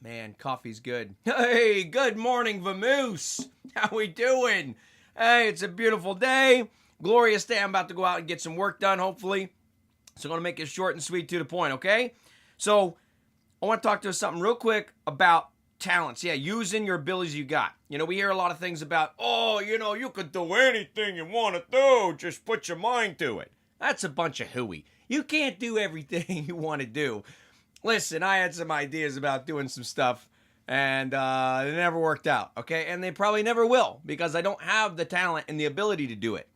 Man, coffee's good. Hey, good morning, Vamoose. How we doing? Hey, it's a beautiful day. Glorious day. I'm about to go out and get some work done, hopefully. So I'm going to make it short and sweet to the point, okay? So I want to talk to us something real quick about talents. Yeah, using your abilities you got. You know, we hear a lot of things about, you could do anything you want to do. Just put your mind to it. That's a bunch of hooey. You can't do everything you want to do. Listen, I had some ideas about doing some stuff, and they never worked out, okay? And they probably never will, because I don't have the talent and the ability to do it.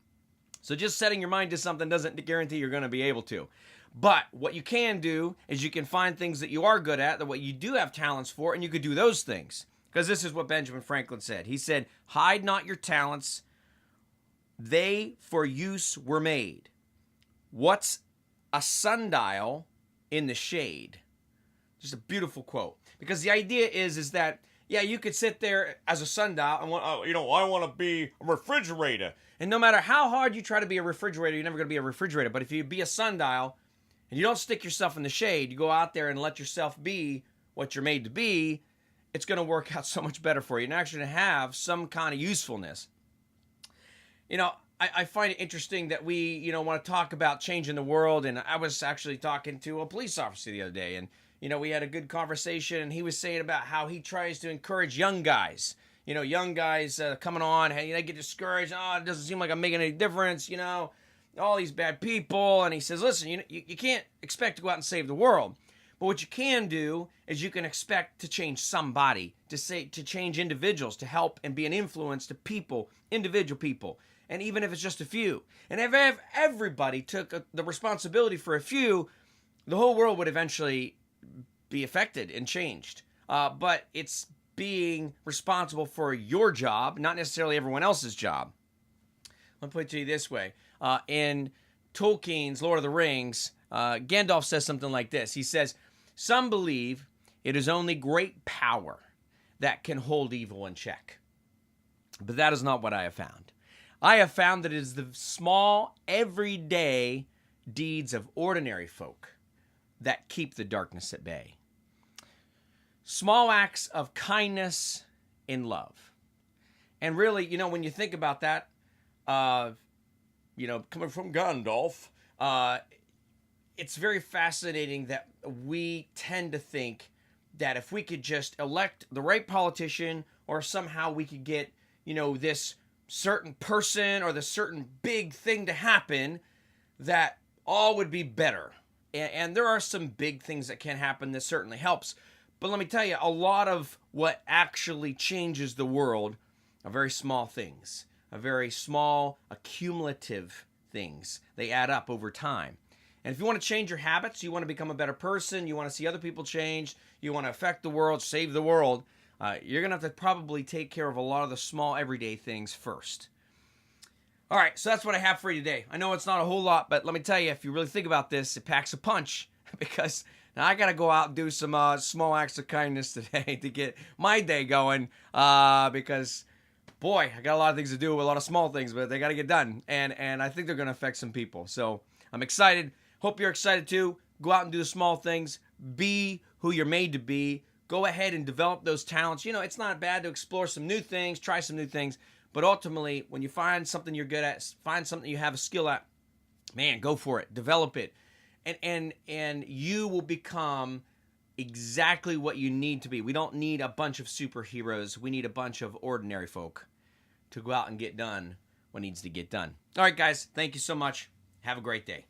So just setting your mind to something doesn't guarantee you're going to be able to. But what you can do is you can find things that you are good at, that what you do have talents for, and you could do those things. Because this is what Benjamin Franklin said. He said, "Hide not your talents, they for use were made. What's a sundial in the shade?" Just a beautiful quote. Because the idea is that, yeah, you could sit there as a sundial and I want to be a refrigerator. And no matter how hard you try to be a refrigerator, you're never going to be a refrigerator. But if you be a sundial and you don't stick yourself in the shade, you go out there and let yourself be what you're made to be, it's going to work out so much better for you and actually going to have some kind of usefulness. You know, I find it interesting that we, want to talk about changing the world. And I was actually talking to a police officer the other day, and we had a good conversation, and he was saying about how he tries to encourage young guys. Young guys coming on, hey, they get discouraged. Oh, it doesn't seem like I'm making any difference, all these bad people. And he says, listen, you can't expect to go out and save the world. But what you can do is you can expect to change somebody, to change individuals, to help and be an influence to people, individual people. And even if it's just a few. And if everybody took the responsibility for a few, the whole world would eventually be affected and changed. But it's being responsible for your job, not necessarily everyone else's job. Let me put it to you this way. In Tolkien's Lord of the Rings, Gandalf says something like this. He says, "Some believe it is only great power that can hold evil in check. But that is not what I have found. I have found that it is the small, everyday deeds of ordinary folk that keep the darkness at bay. Small acts of kindness and love." And really, when you think about that, coming from Gandalf, it's very fascinating that we tend to think that if we could just elect the right politician, or somehow we could get, this certain person or the certain big thing to happen, that all would be better. And there are some big things that can happen that certainly helps. But let me tell you, a lot of what actually changes the world are very small things, are very small, accumulative things. They add up over time. And if you want to change your habits, you want to become a better person, you want to see other people change, you want to affect the world, save the world, you're going to have to probably take care of a lot of the small everyday things first. All right, so that's what I have for you today. I know it's not a whole lot, but let me tell you, if you really think about this, it packs a punch, because now I got to go out and do some small acts of kindness today to get my day going, because, boy, I got a lot of things to do, a lot of small things, but they got to get done, and I think they're going to affect some people. So I'm excited. Hope you're excited too. Go out and do the small things. Be who you're made to be. Go ahead and develop those talents. It's not bad to explore some new things, try some new things. But ultimately, when you find something you're good at, find something you have a skill at, man, go for it. Develop it. And you will become exactly what you need to be. We don't need a bunch of superheroes. We need a bunch of ordinary folk to go out and get done what needs to get done. All right, guys. Thank you so much. Have a great day.